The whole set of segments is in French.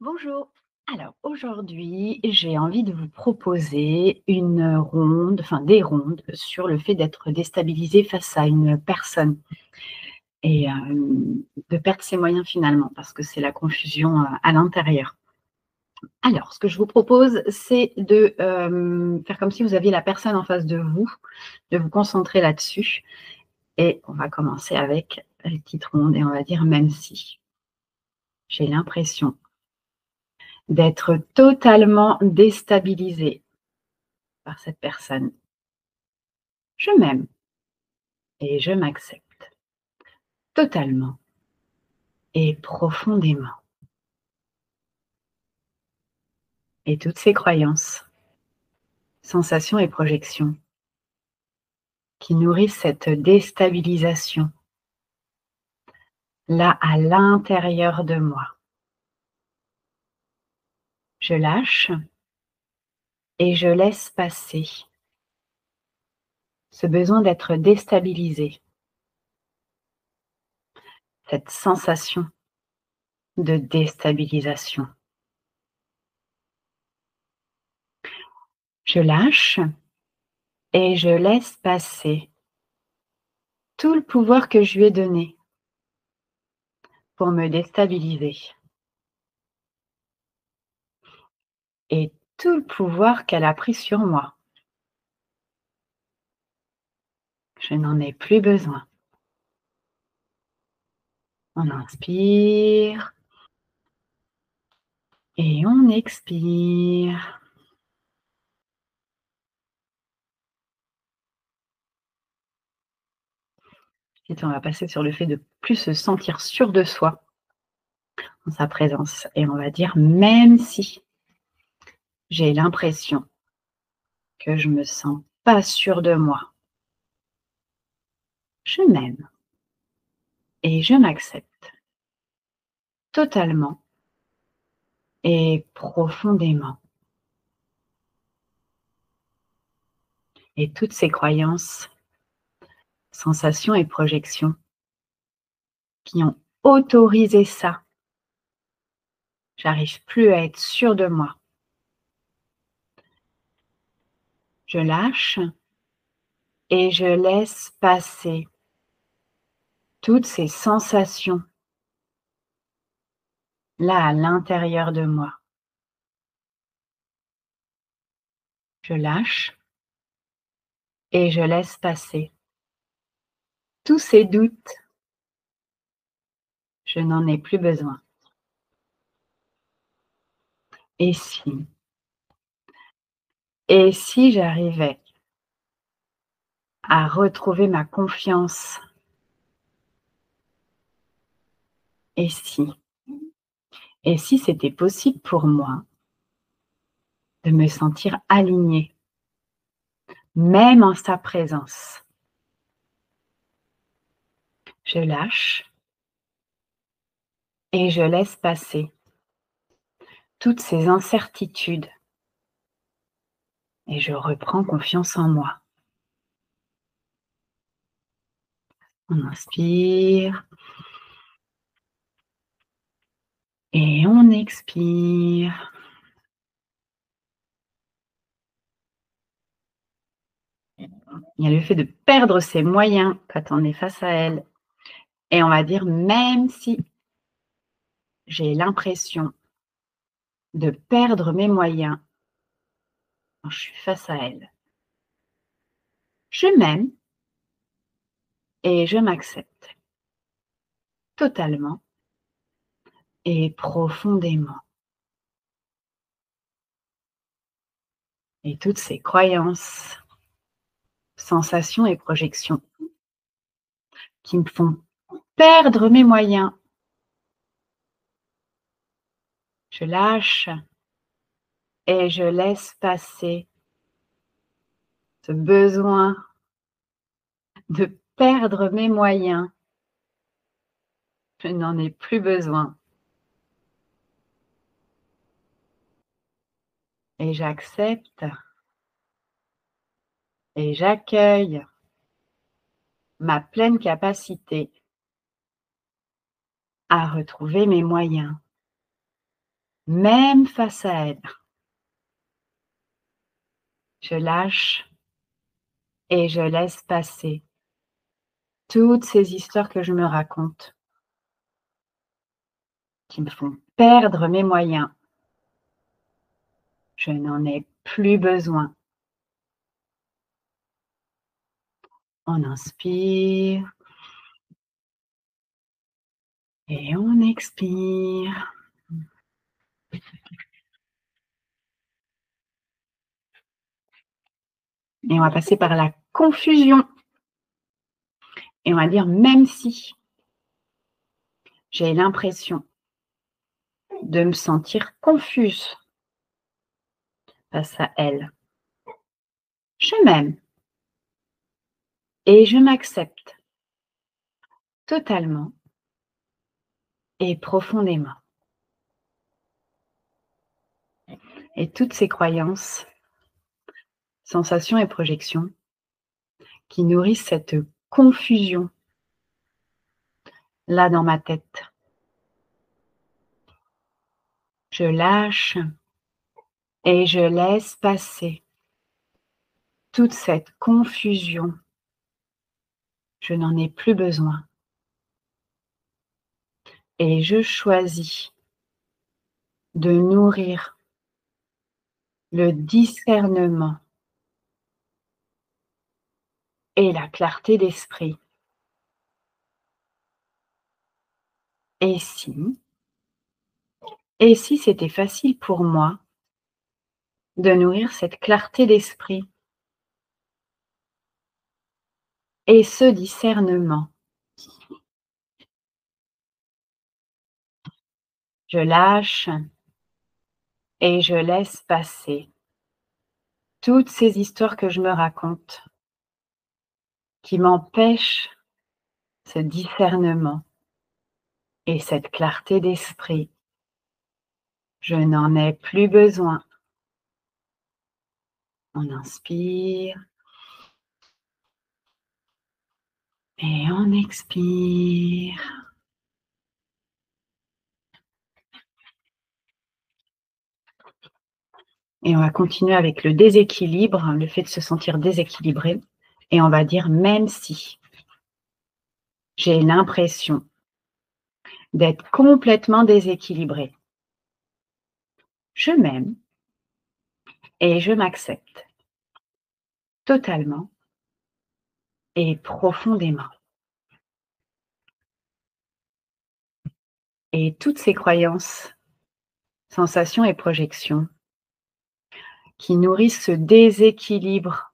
Bonjour. Alors aujourd'hui, j'ai envie de vous proposer une ronde, enfin des rondes sur le fait d'être déstabilisé face à une personne et de perdre ses moyens finalement parce que c'est la confusion, à l'intérieur. Alors ce que je vous propose, c'est de, faire comme si vous aviez la personne en face de vous concentrer là-dessus et on va commencer avec la petite ronde et on va dire: «Même si j'ai l'impression d'être totalement déstabilisé par cette personne. Je m'aime et je m'accepte totalement et profondément. Et toutes ces croyances, sensations et projections qui nourrissent cette déstabilisation là à l'intérieur de moi. Je lâche et je laisse passer ce besoin d'être déstabilisé, cette sensation de déstabilisation. Je lâche et je laisse passer tout le pouvoir que je lui ai donné pour me déstabiliser et tout le pouvoir qu'elle a pris sur moi. Je n'en ai plus besoin. On inspire et on expire. Ensuite, on va passer sur le fait de plus se sentir sûr de soi en sa présence et on va dire: «Même si j'ai l'impression que je me sens pas sûre de moi, je m'aime et je m'accepte totalement et profondément». Et toutes ces croyances, sensations et projections qui ont autorisé ça, j'arrive plus à être sûre de moi. Je lâche et je laisse passer toutes ces sensations là à l'intérieur de moi. Je lâche et je laisse passer tous ces doutes. Je n'en ai plus besoin. Et si? Et si j'arrivais à retrouver ma confiance? Et si? Et si c'était possible pour moi de me sentir alignée, même en sa présence? Je lâche et je laisse passer toutes ces incertitudes et je reprends confiance en moi. On inspire et on expire. Il y a le fait de perdre ses moyens quand on est face à elle et on va dire: «Même si j'ai l'impression de perdre mes moyens quand je suis face à elle, je m'aime et je m'accepte totalement et profondément». Et toutes ces croyances, sensations et projections qui me font perdre mes moyens, je lâche et je laisse passer ce besoin de perdre mes moyens. Je n'en ai plus besoin et j'accepte et j'accueille ma pleine capacité à retrouver mes moyens. même face à elle. Je lâche et je laisse passer toutes ces histoires que je me raconte, qui me font perdre mes moyens. Je n'en ai plus besoin. On inspire et on expire. Et on va passer par la confusion. Et on va dire, même si j'ai l'impression de me sentir confuse face à elle, je m'aime et je m'accepte totalement et profondément. Et toutes ces croyances, sensations et projections qui nourrissent cette confusion là dans ma tête. Je lâche et je laisse passer toute cette confusion. Je n'en ai plus besoin. Et je choisis de nourrir le discernement et la clarté d'esprit. Et si c'était facile pour moi de nourrir cette clarté d'esprit et ce discernement? Je lâche et je laisse passer toutes ces histoires que je me raconte qui m'empêchent ce discernement et cette clarté d'esprit. Je n'en ai plus besoin. On inspire et on expire. Et on va continuer avec le déséquilibre, le fait de se sentir déséquilibré. Et on va dire, même si j'ai l'impression d'être complètement déséquilibré, je m'aime et je m'accepte totalement et profondément. Et toutes ces croyances, sensations et projections qui nourrissent ce déséquilibre,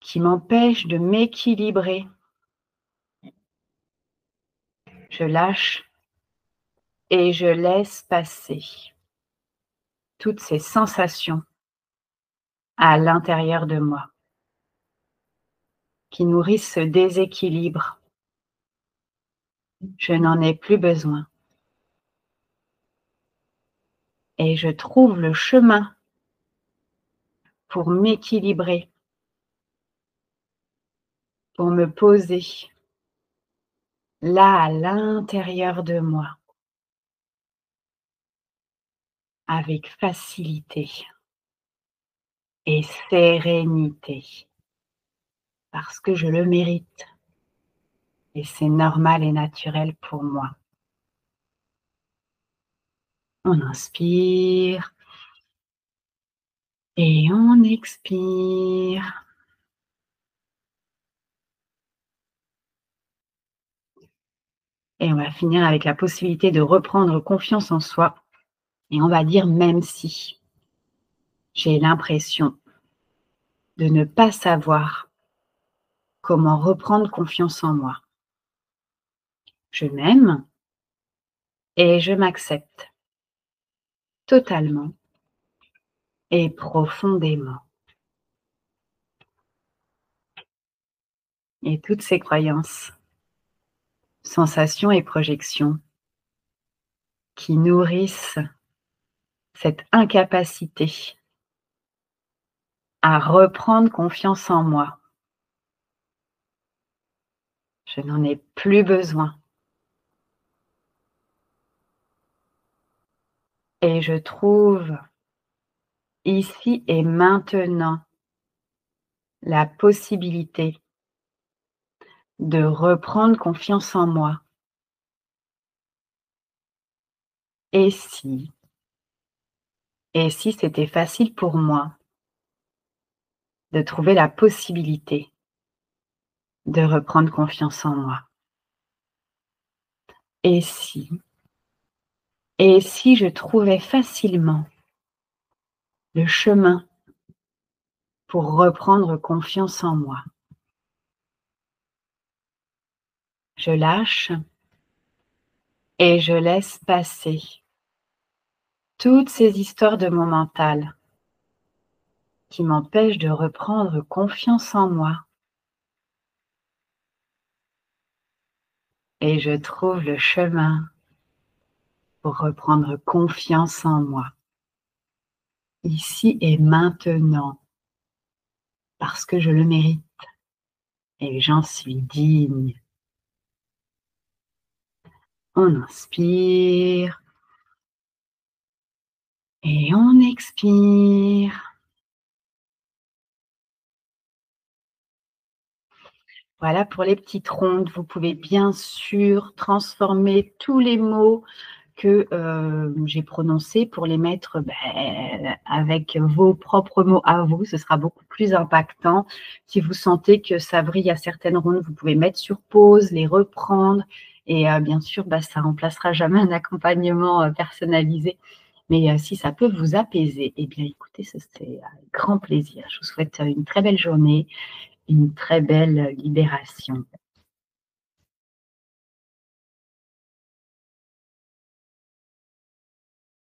qui m'empêchent de m'équilibrer, je lâche et je laisse passer toutes ces sensations à l'intérieur de moi qui nourrissent ce déséquilibre. Je n'en ai plus besoin. Et je trouve le chemin pour m'équilibrer, pour me poser là à l'intérieur de moi, avec facilité et sérénité, parce que je le mérite et c'est normal et naturel pour moi. On inspire et on expire. Et on va finir avec la possibilité de reprendre confiance en soi. Et on va dire, même si j'ai l'impression de ne pas savoir comment reprendre confiance en moi, je m'aime et je m'accepte totalement et profondément. Et toutes ces croyances, sensations et projections qui nourrissent cette incapacité à reprendre confiance en moi, je n'en ai plus besoin. et je trouve ici et maintenant la possibilité de reprendre confiance en moi. Et si et si c'était facile pour moi de trouver la possibilité de reprendre confiance en moi? Et si et si je trouvais facilement le chemin pour reprendre confiance en moi? Je lâche et je laisse passer toutes ces histoires de mon mental qui m'empêchent de reprendre confiance en moi et je trouve le chemin pour reprendre confiance en moi, ici et maintenant, parce que je le mérite et j'en suis digne. On inspire et on expire. Voilà pour les petites rondes. Vous pouvez bien sûr transformer tous les mots que j'ai prononcés pour les mettre avec vos propres mots à vous. Ce sera beaucoup plus impactant. Si vous sentez que ça brille à certaines rondes, vous pouvez mettre sur pause, les reprendre et bien sûr, ça remplacera jamais un accompagnement personnalisé. Mais si ça peut vous apaiser, eh bien écoutez, ce serait avec grand plaisir. Je vous souhaite une très belle journée, une très belle libération.